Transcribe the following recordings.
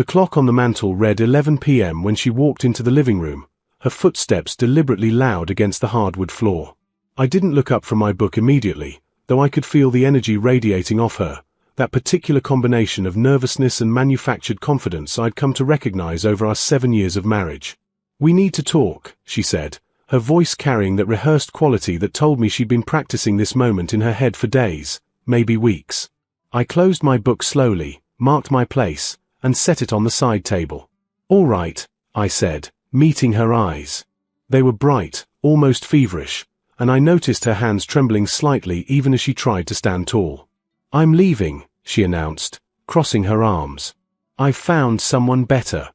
The clock on the mantel read 11 p.m. when she walked into the living room, her footsteps deliberately loud against the hardwood floor. I didn't look up from my book immediately, though I could feel the energy radiating off her, that particular combination of nervousness and manufactured confidence I'd come to recognize over our 7 years of marriage. "We need to talk," she said, her voice carrying that rehearsed quality that told me she'd been practicing this moment in her head for days, maybe weeks. I closed my book slowly, marked my place, and set it on the side table. "All right," I said, meeting her eyes. They were bright, almost feverish, and I noticed her hands trembling slightly even as she tried to stand tall. "I'm leaving," she announced, crossing her arms. "I've found someone better."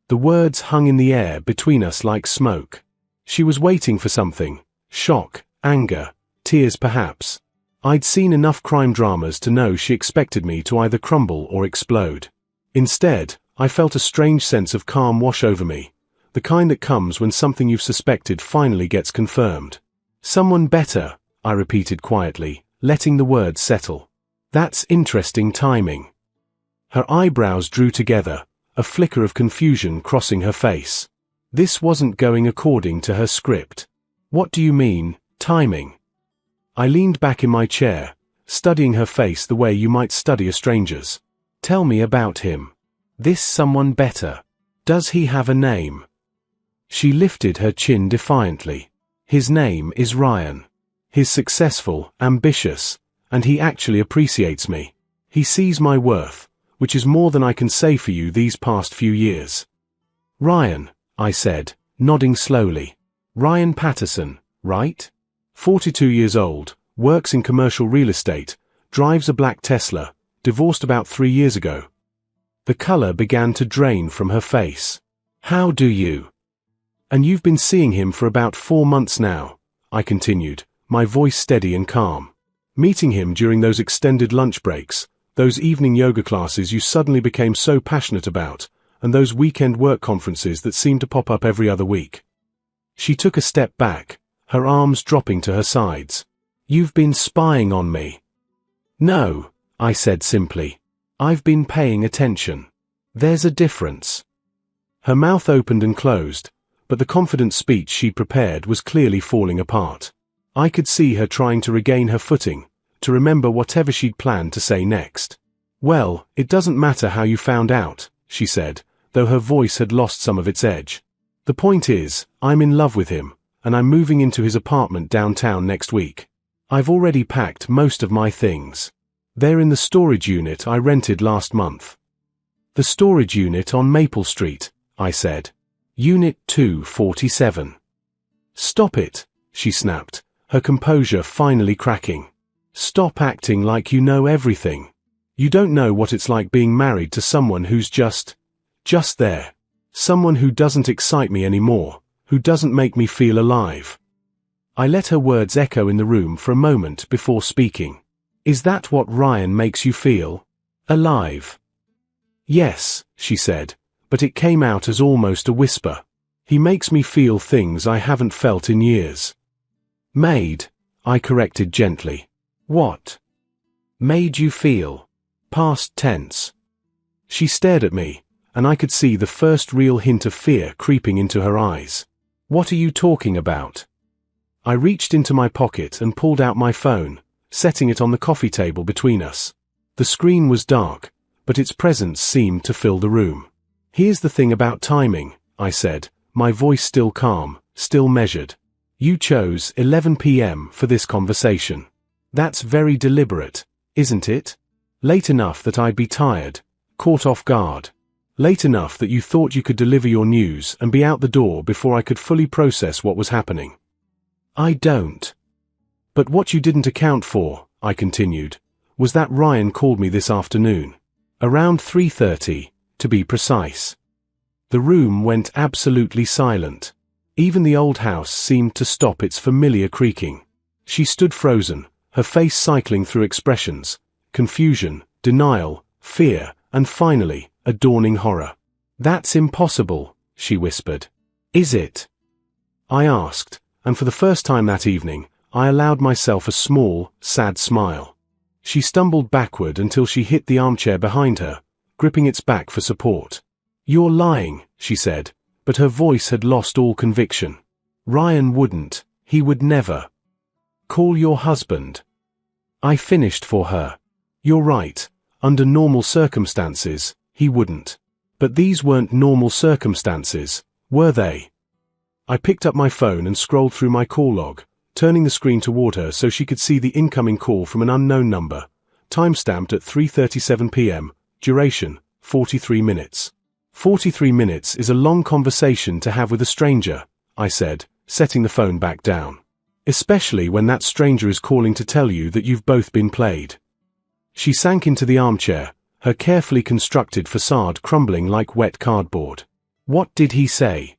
The words hung in the air between us like smoke. She was waiting for something. Shock, anger, tears perhaps. I'd seen enough crime dramas to know she expected me to either crumble or explode. Instead, I felt a strange sense of calm wash over me, the kind that comes when something you've suspected finally gets confirmed. "Someone better," I repeated quietly, letting the words settle. "That's interesting timing." Her eyebrows drew together, a flicker of confusion crossing her face. This wasn't going according to her script. "What do you mean, timing?" I leaned back in my chair, studying her face the way you might study a stranger's. "Tell me about him. This someone better. Does he have a name?" She lifted her chin defiantly. "His name is Ryan. He's successful, ambitious, and he actually appreciates me. He sees my worth, which is more than I can say for you these past few years." "Ryan," I said, nodding slowly. "Ryan Patterson, right? 42 years old, works in commercial real estate, drives a black Tesla, divorced about 3 years ago." The color began to drain from her face. "How do you? And you've been seeing him for about 4 months now," I continued, my voice steady and calm. "Meeting him during those extended lunch breaks, those evening yoga classes you suddenly became so passionate about, and those weekend work conferences that seemed to pop up every other week." She took a step back, her arms dropping to her sides. "You've been spying on me." "No," I said simply. "I've been paying attention. There's a difference." Her mouth opened and closed, but the confident speech she'd prepared was clearly falling apart. I could see her trying to regain her footing, to remember whatever she'd planned to say next. "Well, it doesn't matter how you found out," she said, though her voice had lost some of its edge. "The point is, I'm in love with him, and I'm moving into his apartment downtown next week. I've already packed most of my things. They're in the storage unit I rented last month." "The storage unit on Maple Street," I said. "Unit 247. "Stop it," she snapped, her composure finally cracking. "Stop acting like you know everything. You don't know what it's like being married to someone who's just there. Someone who doesn't excite me anymore, who doesn't make me feel alive." I let her words echo in the room for a moment before speaking. "Is that what Ryan makes you feel? Alive?" "Yes," she said, but it came out as almost a whisper. "He makes me feel things I haven't felt in years." "Made," I corrected gently. "What?" "Made you feel. Past tense." She stared at me, and I could see the first real hint of fear creeping into her eyes. "What are you talking about?" I reached into my pocket and pulled out my phone, setting it on the coffee table between us. The screen was dark, but its presence seemed to fill the room. "Here's the thing about timing," I said, my voice still calm, still measured. "You chose 11 p.m. for this conversation. That's very deliberate, isn't it? Late enough that I'd be tired, caught off guard. Late enough that you thought you could deliver your news and be out the door before I could fully process what was happening." "I don't." "But what you didn't account for," I continued, "was that Ryan called me this afternoon. Around 3:30, to be precise." The room went absolutely silent. Even the old house seemed to stop its familiar creaking. She stood frozen, her face cycling through expressions: confusion, denial, fear, and finally, a dawning horror. "That's impossible," she whispered. "Is it?" I asked, and for the first time that evening, I allowed myself a small, sad smile. She stumbled backward until she hit the armchair behind her, gripping its back for support. "You're lying," she said, but her voice had lost all conviction. "Ryan wouldn't. He would never." "Call your husband." I finished for her. "You're right. Under normal circumstances, he wouldn't. But these weren't normal circumstances, were they?" I picked up my phone and scrolled through my call log, turning the screen toward her so she could see the incoming call from an unknown number, timestamped at 3:37 p.m., duration, 43 minutes. 43 minutes is a long conversation to have with a stranger, I said, setting the phone back down. Especially when that stranger is calling to tell you that you've both been played. She sank into the armchair, her carefully constructed facade crumbling like wet cardboard. "What did he say?"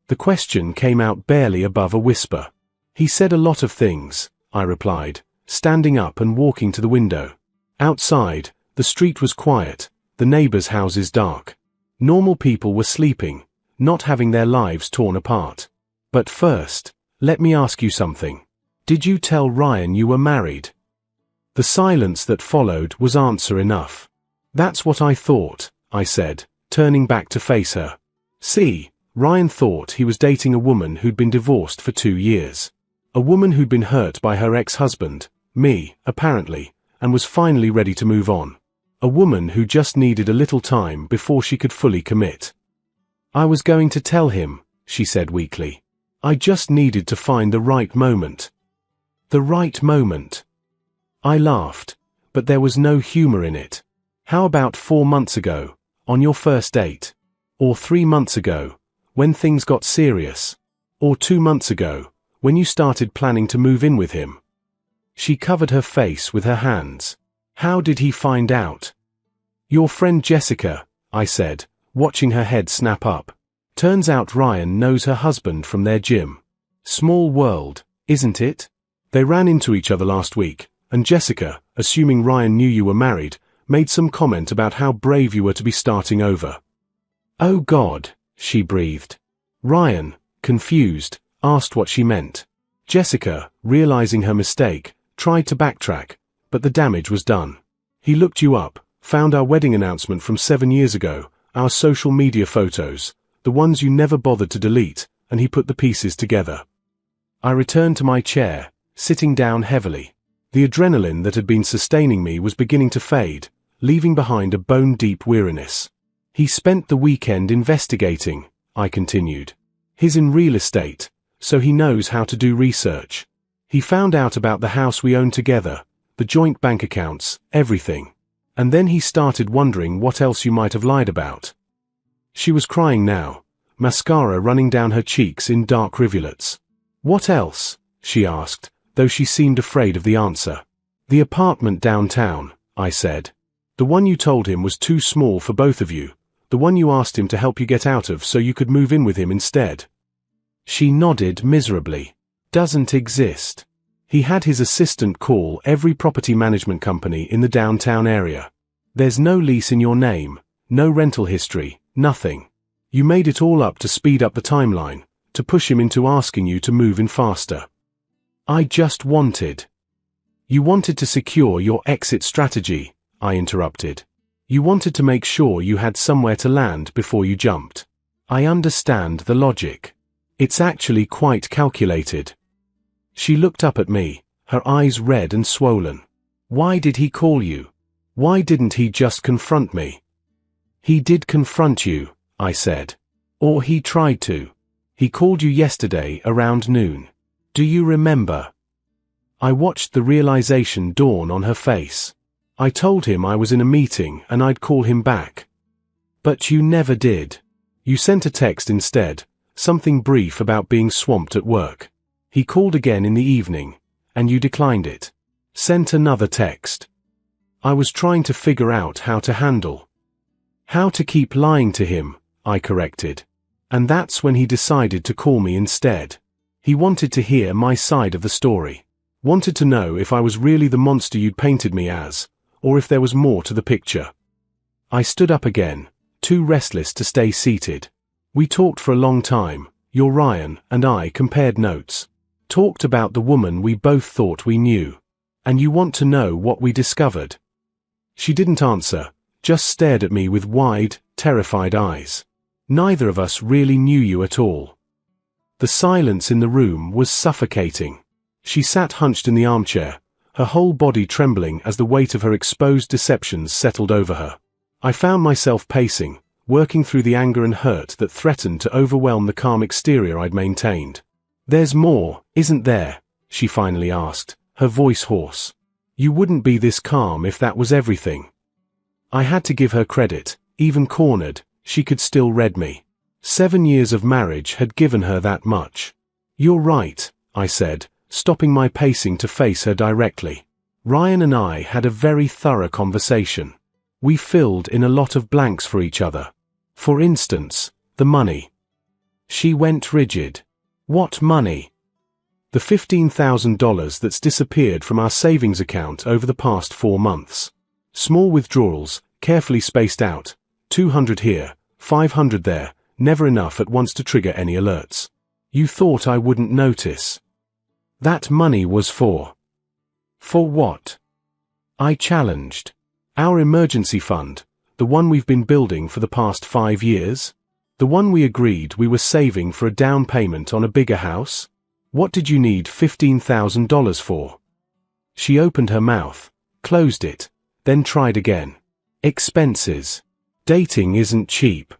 The question came out barely above a whisper. "He said a lot of things," I replied, standing up and walking to the window. Outside, the street was quiet, the neighbors' houses dark. Normal people were sleeping, not having their lives torn apart. "But first, let me ask you something. Did you tell Ryan you were married?" The silence that followed was answer enough. "That's what I thought," I said, turning back to face her. "See, Ryan thought he was dating a woman who'd been divorced for 2 years. A woman who'd been hurt by her ex-husband, me, apparently, and was finally ready to move on. A woman who just needed a little time before she could fully commit." "I was going to tell him," she said weakly. "I just needed to find the right moment." "The right moment?" I laughed, but there was no humor in it. "How about 4 months ago, on your first date? Or 3 months ago, when things got serious? Or 2 months ago, when you started planning to move in with him?" She covered her face with her hands. "How did he find out?" "Your friend Jessica," I said, watching her head snap up. "Turns out Ryan knows her husband from their gym. Small world, isn't it? They ran into each other last week, and Jessica, assuming Ryan knew you were married, made some comment about how brave you were to be starting over." "Oh God," she breathed. Ryan, confused, asked what she meant. Jessica, realizing her mistake, tried to backtrack, but the damage was done. "He looked you up, found our wedding announcement from 7 years ago, our social media photos, the ones you never bothered to delete, and he put the pieces together." I returned to my chair, sitting down heavily. The adrenaline that had been sustaining me was beginning to fade, leaving behind a bone-deep weariness. "He spent the weekend investigating," I continued. "He's in real estate, so he knows how to do research. He found out about the house we own together, the joint bank accounts, everything. And then he started wondering what else you might have lied about." She was crying now, mascara running down her cheeks in dark rivulets. "What else?" she asked, though she seemed afraid of the answer. "The apartment downtown," I said. "The one you told him was too small for both of you, the one you asked him to help you get out of so you could move in with him instead." She nodded miserably. "Doesn't exist. He had his assistant call every property management company in the downtown area. There's no lease in your name, no rental history, nothing. You made it all up to speed up the timeline, to push him into asking you to move in faster." "I just wanted." "You wanted to secure your exit strategy," I interrupted. "You wanted to make sure you had somewhere to land before you jumped. I understand the logic. It's actually quite calculated." She looked up at me, her eyes red and swollen. "Why did he call you? Why didn't he just confront me?" "He did confront you," I said. "Or he tried to. He called you yesterday around noon. Do you remember?" I watched the realization dawn on her face. "I told him I was in a meeting and I'd call him back." "But you never did. You sent a text instead, something brief about being swamped at work. He called again in the evening, and you declined it. Sent another text." I was trying to figure out how to handle. "How to keep lying to him," I corrected. "And that's when he decided to call me instead. He wanted to hear my side of the story. Wanted to know if I was really the monster you'd painted me as, or if there was more to the picture." I stood up again, too restless to stay seated. "We talked for a long time, your Ryan and I compared notes. Talked about the woman we both thought we knew. And you want to know what we discovered?" She didn't answer, just stared at me with wide, terrified eyes. Neither of us really knew you at all. The silence in the room was suffocating. She sat hunched in the armchair, her whole body trembling as the weight of her exposed deceptions settled over her. I found myself pacing, working through the anger and hurt that threatened to overwhelm the calm exterior I'd maintained. "There's more, isn't there?" she finally asked, her voice hoarse. "You wouldn't be this calm if that was everything." I had to give her credit. Even cornered, she could still read me. 7 years of marriage had given her that much. "You're right," I said, stopping my pacing to face her directly. "Ryan and I had a very thorough conversation. We filled in a lot of blanks for each other. For instance, the money." She went rigid. "What money?" "The $15,000 that's disappeared from our savings account over the past 4 months. Small withdrawals, carefully spaced out, 200 here, 500 there, never enough at once to trigger any alerts. You thought I wouldn't notice." "That money was for..." "For what?" I challenged. "Our emergency fund, the one we've been building for the past 5 years? The one we agreed we were saving for a down payment on a bigger house? What did you need $15,000 for?" She opened her mouth, closed it, then tried again. "Expenses. Dating isn't cheap."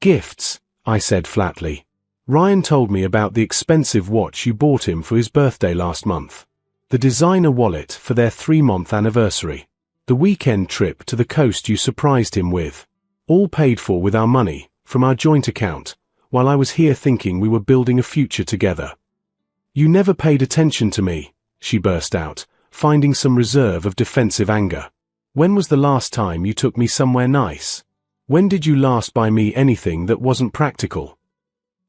"Gifts," I said flatly. "Ryan told me about the expensive watch you bought him for his birthday last month. The designer wallet for their 3-month anniversary. The weekend trip to the coast you surprised him with. All paid for with our money, from our joint account, while I was here thinking we were building a future together." "You never paid attention to me," she burst out, finding some reserve of defensive anger. "When was the last time you took me somewhere nice? When did you last buy me anything that wasn't practical?"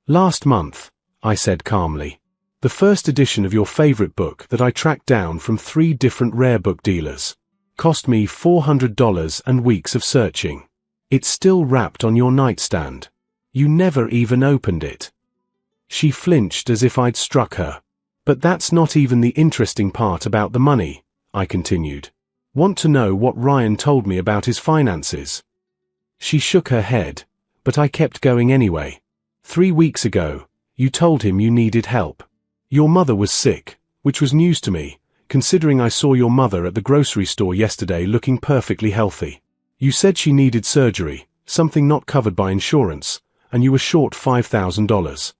"Last month," I said calmly. "The first edition of your favorite book that I tracked down from 3 different rare book dealers. Cost me $400 and weeks of searching. It's still wrapped on your nightstand. You never even opened it." She flinched as if I'd struck her. "But that's not even the interesting part about the money," I continued. "Want to know what Ryan told me about his finances?" She shook her head, but I kept going anyway. 3 weeks ago, you told him you needed help. Your mother was sick, which was news to me, considering I saw your mother at the grocery store yesterday looking perfectly healthy. You said she needed surgery, something not covered by insurance, and you were short $5,000.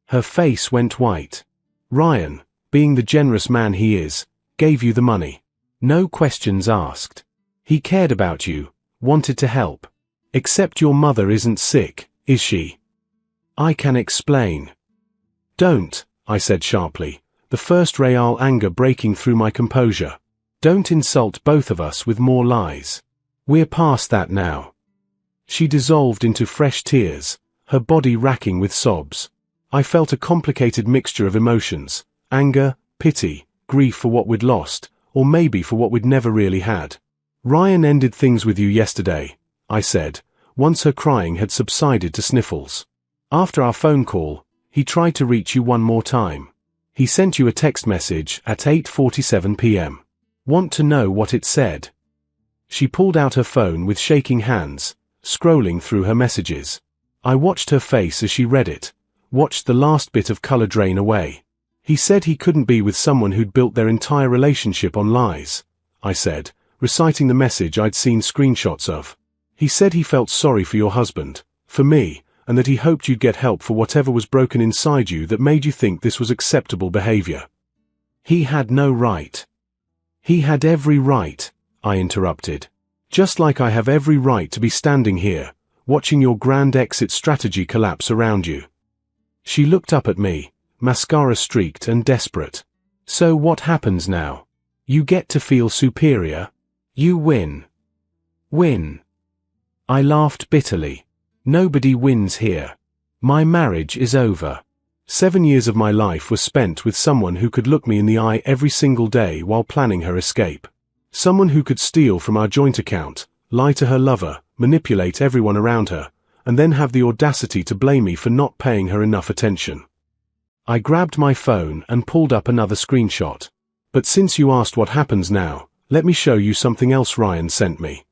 Her face went white. "Ryan, being the generous man he is, gave you the money. No questions asked. He cared about you, wanted to help. Except your mother isn't sick, is she?" "I can explain." "Don't," I said sharply, the first real anger breaking through my composure. "Don't insult both of us with more lies. We're past that now." She dissolved into fresh tears, her body racking with sobs. I felt a complicated mixture of emotions: anger, pity, grief for what we'd lost, or maybe for what we'd never really had. "Ryan ended things with you yesterday," I said, once her crying had subsided to sniffles. "After our phone call, he tried to reach you one more time. He sent you a text message at 8:47 p.m. Want to know what it said?" She pulled out her phone with shaking hands, scrolling through her messages. I watched her face as she read it, watched the last bit of color drain away. "He said he couldn't be with someone who'd built their entire relationship on lies," I said, reciting the message I'd seen screenshots of. "He said he felt sorry for your husband, for me, and that he hoped you'd get help for whatever was broken inside you that made you think this was acceptable behavior." "He had no right." "He had every right," I interrupted. "Just like I have every right to be standing here, watching your grand exit strategy collapse around you." She looked up at me, mascara streaked and desperate. "So what happens now? You get to feel superior? You win." "Win?" I laughed bitterly. "Nobody wins here. My marriage is over. 7 years of my life was spent with someone who could look me in the eye every single day while planning her escape. Someone who could steal from our joint account, lie to her lover, manipulate everyone around her, and then have the audacity to blame me for not paying her enough attention." I grabbed my phone and pulled up another screenshot. "But since you asked what happens now, let me show you something else Ryan sent me."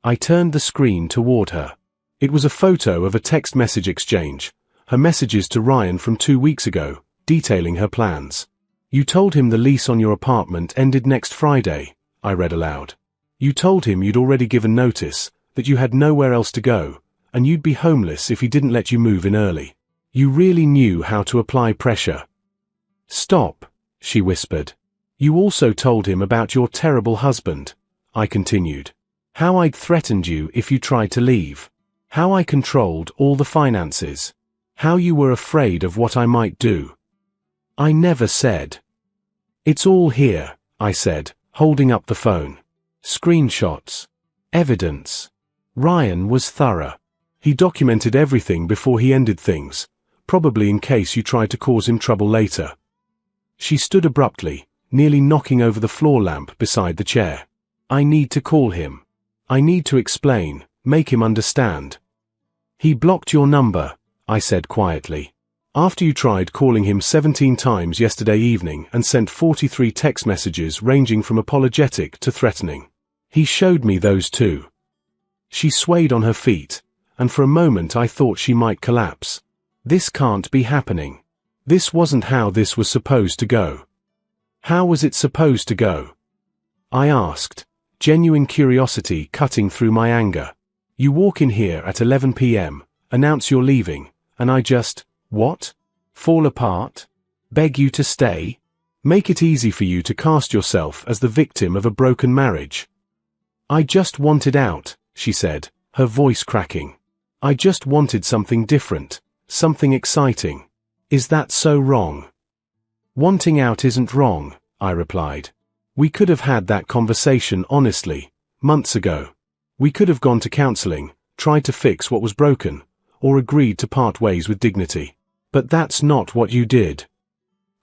I turned the screen toward her. It was a photo of a text message exchange, her messages to Ryan from 2 weeks ago, detailing her plans. You told him the lease on your apartment ended next Friday, I read aloud. You told him you'd already given notice, that you had nowhere else to go, and you'd be homeless if he didn't let you move in early. You really knew how to apply pressure. Stop, she whispered. You also told him about your terrible husband, I continued. How I'd threatened you if you tried to leave. How I controlled all the finances. How you were afraid of what I might do. I never said. It's all here, I said, holding up the phone. Screenshots. Evidence. Ryan was thorough. He documented everything before he ended things, probably in case you tried to cause him trouble later. She stood abruptly, nearly knocking over the floor lamp beside the chair. I need to call him. I need to explain, make him understand. He blocked your number, I said quietly. After you tried calling him 17 times yesterday evening and sent 43 text messages ranging from apologetic to threatening. He showed me those too. She swayed on her feet, and for a moment I thought she might collapse. This can't be happening. This wasn't how this was supposed to go. How was it supposed to go? I asked, genuine curiosity cutting through my anger. You walk in here at 11 p.m., announce you're leaving, and I just, what? Fall apart? Beg you to stay? Make it easy for you to cast yourself as the victim of a broken marriage. I just wanted out, she said, her voice cracking. I just wanted something different, something exciting. Is that so wrong? Wanting out isn't wrong, I replied. We could have had that conversation honestly, months ago. We could have gone to counseling, tried to fix what was broken, or agreed to part ways with dignity. But that's not what you did.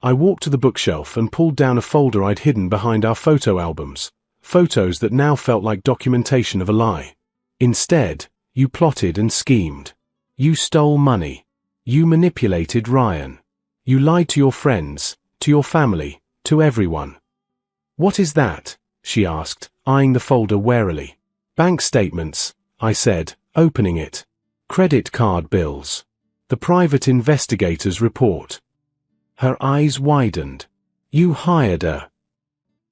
I walked to the bookshelf and pulled down a folder I'd hidden behind our photo albums, photos that now felt like documentation of a lie. Instead, you plotted and schemed. You stole money. You manipulated Ryan. You lied to your friends, to your family, to everyone. What is that? She asked, eyeing the folder warily. Bank statements, I said, opening it. Credit card bills. The private investigator's report. Her eyes widened. You hired her.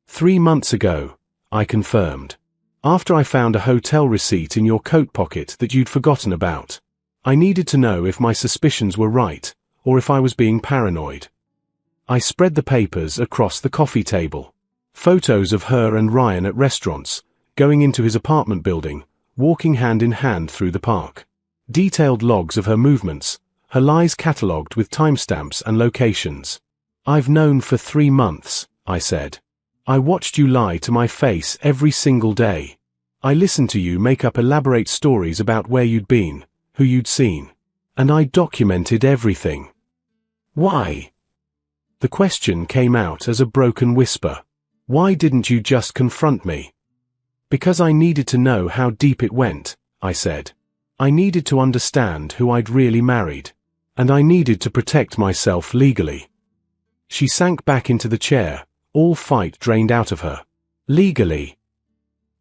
3 months ago, I confirmed. After I found a hotel receipt in your coat pocket that you'd forgotten about. I needed to know if my suspicions were right, or if I was being paranoid. I spread the papers across the coffee table. Photos of her and Ryan at restaurants, going into his apartment building, walking hand in hand through the park. Detailed logs of her movements, her lies catalogued with timestamps and locations. I've known for 3 months, I said. I watched you lie to my face every single day. I listened to you make up elaborate stories about where you'd been, who you'd seen. And I documented everything. Why? The question came out as a broken whisper. Why didn't you just confront me? Because I needed to know how deep it went, I said. I needed to understand who I'd really married. And I needed to protect myself legally. She sank back into the chair, all fight drained out of her. Legally.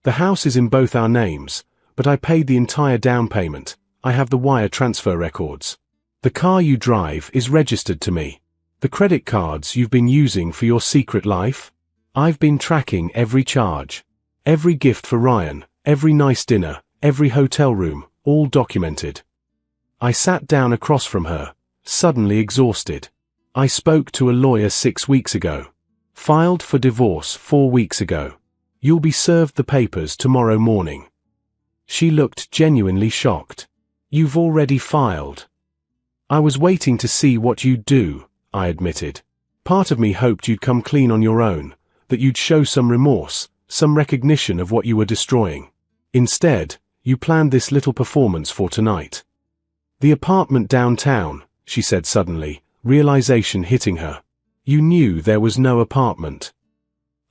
The house is in both our names, but I paid the entire down payment. I have the wire transfer records. The car you drive is registered to me. The credit cards you've been using for your secret life? I've been tracking every charge. Every gift for Ryan, every nice dinner, every hotel room, all documented. I sat down across from her, suddenly exhausted. I spoke to a lawyer 6 weeks ago. Filed for divorce 4 weeks ago. You'll be served the papers tomorrow morning. She looked genuinely shocked. You've already filed. I was waiting to see what you'd do, I admitted. Part of me hoped you'd come clean on your own, that you'd show some remorse, some recognition of what you were destroying. Instead, you planned this little performance for tonight. The apartment downtown, she said suddenly, realization hitting her. You knew there was no apartment.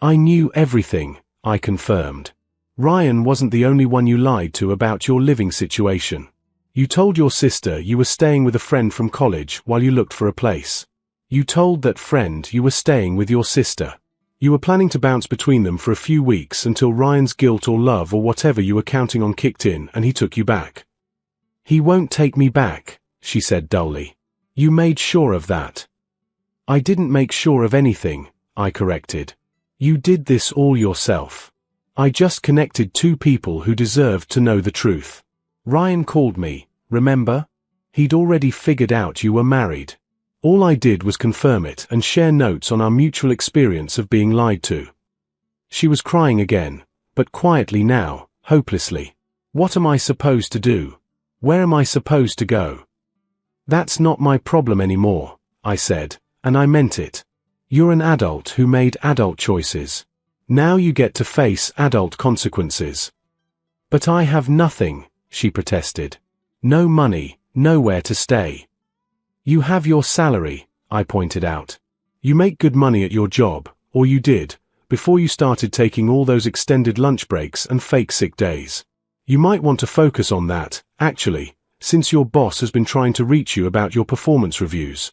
I knew everything, I confirmed. Ryan wasn't the only one you lied to about your living situation. You told your sister you were staying with a friend from college while you looked for a place. You told that friend you were staying with your sister. You were planning to bounce between them for a few weeks until Ryan's guilt or love or whatever you were counting on kicked in and he took you back. He won't take me back, she said dully. You made sure of that. I didn't make sure of anything, I corrected. You did this all yourself. I just connected two people who deserved to know the truth. Ryan called me, remember? He'd already figured out you were married. All I did was confirm it and share notes on our mutual experience of being lied to. She was crying again, but quietly now, hopelessly. What am I supposed to do? Where am I supposed to go? That's not my problem anymore, I said, and I meant it. You're an adult who made adult choices. Now you get to face adult consequences. But I have nothing, she protested. No money, nowhere to stay. You have your salary, I pointed out. You make good money at your job, or you did, before you started taking all those extended lunch breaks and fake sick days. You might want to focus on that, actually, since your boss has been trying to reach you about your performance reviews.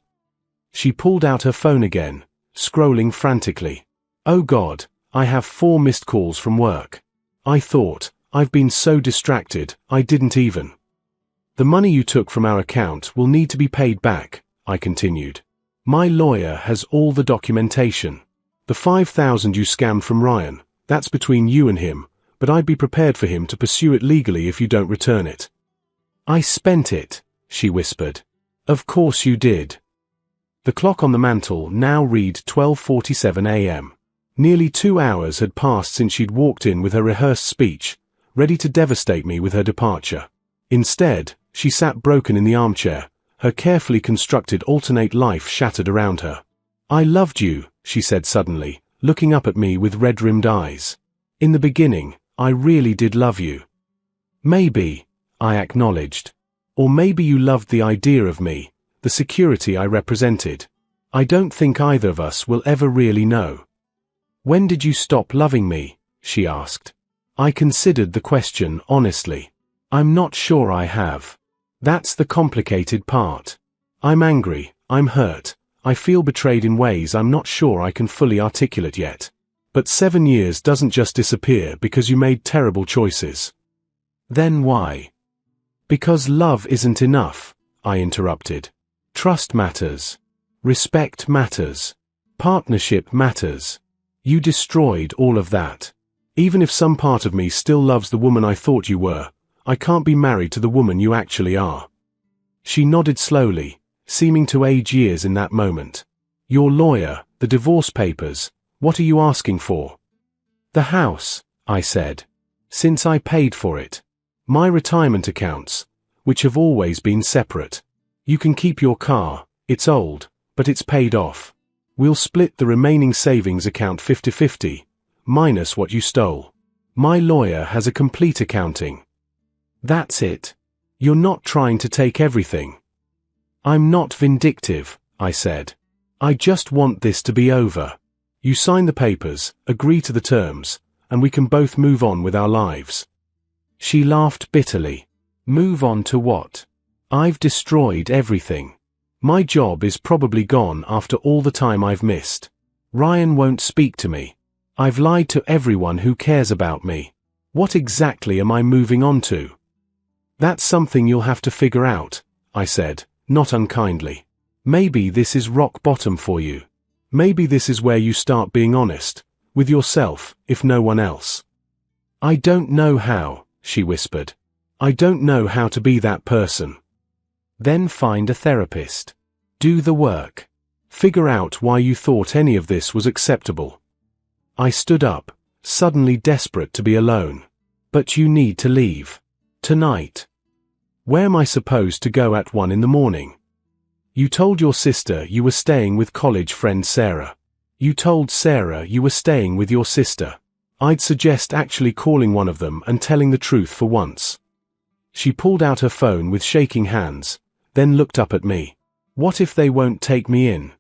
She pulled out her phone again, scrolling frantically. Oh God, I have 4 missed calls from work. I thought, I've been so distracted, I didn't even. The money you took from our account will need to be paid back, I continued. My lawyer has all the documentation. The $5,000 you scammed from Ryan, that's between you and him, but I'd be prepared for him to pursue it legally if you don't return it. I spent it, she whispered. Of course you did. The clock on the mantel now read 12:47 a.m. Nearly 2 hours had passed since she'd walked in with her rehearsed speech, ready to devastate me with her departure. Instead, she sat broken in the armchair, her carefully constructed alternate life shattered around her. I loved you, she said suddenly, looking up at me with red-rimmed eyes. In the beginning, I really did love you. Maybe, I acknowledged. Or maybe you loved the idea of me, the security I represented. I don't think either of us will ever really know. When did you stop loving me? She asked. I considered the question honestly. I'm not sure I have. That's the complicated part. I'm angry, I'm hurt, I feel betrayed in ways I'm not sure I can fully articulate yet. But 7 years doesn't just disappear because you made terrible choices. Then why? Because love isn't enough, I interrupted. Trust matters. Respect matters. Partnership matters. You destroyed all of that. Even if some part of me still loves the woman I thought you were, I can't be married to the woman you actually are. She nodded slowly, seeming to age years in that moment. Your lawyer, the divorce papers, what are you asking for? The house, I said. Since I paid for it. My retirement accounts, which have always been separate. You can keep your car, it's old, but it's paid off. We'll split the remaining savings account 50-50, minus what you stole. My lawyer has a complete accounting. That's it. You're not trying to take everything. I'm not vindictive, I said. I just want this to be over. You sign the papers, agree to the terms, and we can both move on with our lives. She laughed bitterly. Move on to what? I've destroyed everything. My job is probably gone after all the time I've missed. Ryan won't speak to me. I've lied to everyone who cares about me. What exactly am I moving on to? That's something you'll have to figure out, I said, not unkindly. Maybe this is rock bottom for you. Maybe this is where you start being honest, with yourself, if no one else. I don't know how, she whispered. I don't know how to be that person. Then find a therapist. Do the work. Figure out why you thought any of this was acceptable. I stood up, suddenly desperate to be alone. But you need to leave. Tonight. Where am I supposed to go at 1 in the morning? You told your sister you were staying with college friend Sarah. You told Sarah you were staying with your sister. I'd suggest actually calling one of them and telling the truth for once. She pulled out her phone with shaking hands, then looked up at me. What if they won't take me in?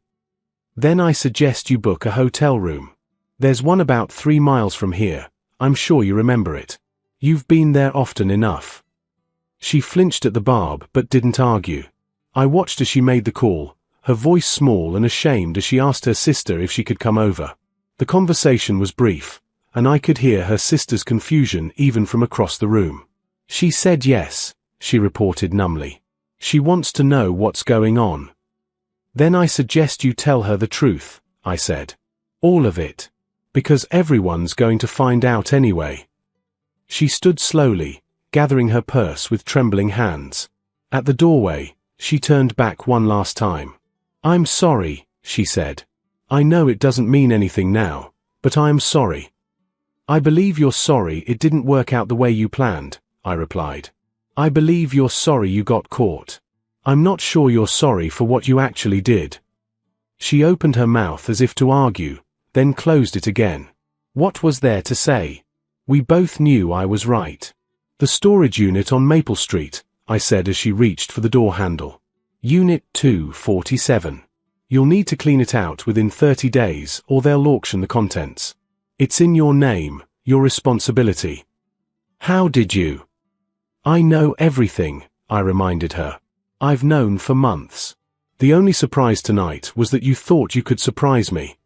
Then I suggest you book a hotel room. There's one about 3 miles from here. I'm sure you remember it. You've been there often enough. She flinched at the barb but didn't argue. I watched as she made the call, her voice small and ashamed as she asked her sister if she could come over. The conversation was brief, and I could hear her sister's confusion even from across the room. She said yes, she reported numbly. She wants to know what's going on. Then I suggest you tell her the truth, I said. All of it. Because everyone's going to find out anyway. She stood slowly, gathering her purse with trembling hands. At the doorway, she turned back one last time. I'm sorry, she said. I know it doesn't mean anything now, but I am sorry. I believe you're sorry it didn't work out the way you planned, I replied. I believe you're sorry you got caught. I'm not sure you're sorry for what you actually did. She opened her mouth as if to argue, then closed it again. What was there to say? We both knew I was right. The storage unit on Maple Street, I said as she reached for the door handle. Unit 247. You'll need to clean it out within 30 days or they'll auction the contents. It's in your name, your responsibility. How did you? I know everything, I reminded her. I've known for months. The only surprise tonight was that you thought you could surprise me.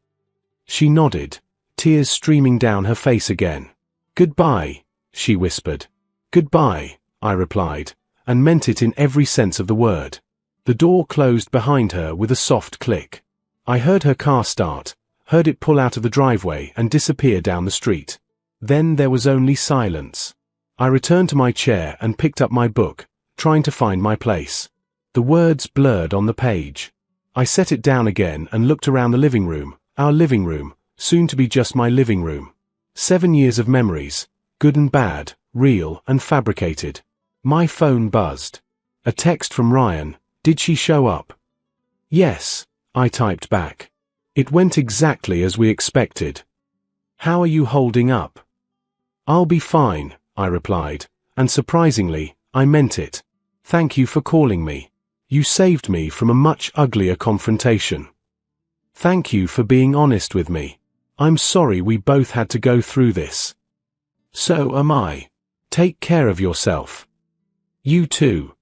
She nodded, tears streaming down her face again. Goodbye, she whispered. Goodbye, I replied, and meant it in every sense of the word. The door closed behind her with a soft click. I heard her car start, heard it pull out of the driveway and disappear down the street. Then there was only silence. I returned to my chair and picked up my book, trying to find my place. The words blurred on the page. I set it down again and looked around the living room, our living room, soon to be just my living room. 7 years of memories, good and bad, real and fabricated. My phone buzzed. A text from Ryan. Did she show up? Yes, I typed back. It went exactly as we expected. How are you holding up? I'll be fine, I replied, and surprisingly, I meant it. Thank you for calling me. You saved me from a much uglier confrontation. Thank you for being honest with me. I'm sorry we both had to go through this. So am I. Take care of yourself. You too.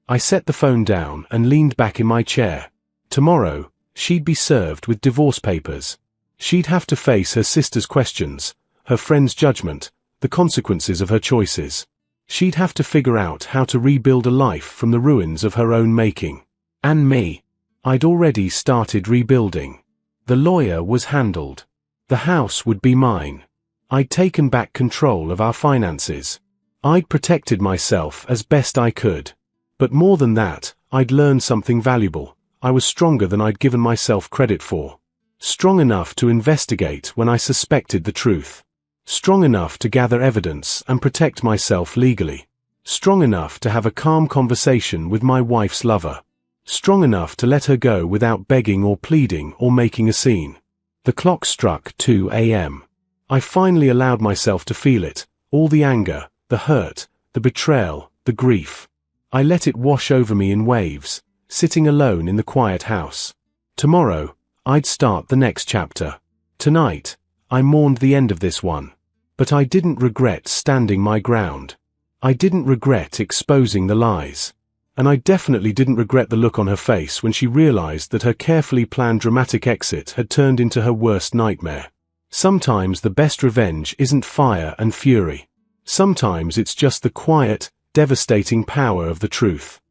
I set the phone down and leaned back in my chair. Tomorrow, she'd be served with divorce papers. She'd have to face her sister's questions, her friend's judgment, the consequences of her choices. She'd have to figure out how to rebuild a life from the ruins of her own making. And me. I'd already started rebuilding. The lawyer was handled. The house would be mine. I'd taken back control of our finances. I'd protected myself as best I could. But more than that, I'd learned something valuable. I was stronger than I'd given myself credit for. Strong enough to investigate when I suspected the truth. Strong enough to gather evidence and protect myself legally. Strong enough to have a calm conversation with my wife's lover. Strong enough to let her go without begging or pleading or making a scene. The clock struck 2 a.m. I finally allowed myself to feel it, all the anger, the hurt, the betrayal, the grief. I let it wash over me in waves, sitting alone in the quiet house. Tomorrow, I'd start the next chapter. Tonight, I mourned the end of this one. But I didn't regret standing my ground. I didn't regret exposing the lies. And I definitely didn't regret the look on her face when she realized that her carefully planned dramatic exit had turned into her worst nightmare. Sometimes the best revenge isn't fire and fury. Sometimes it's just the quiet, devastating power of the truth.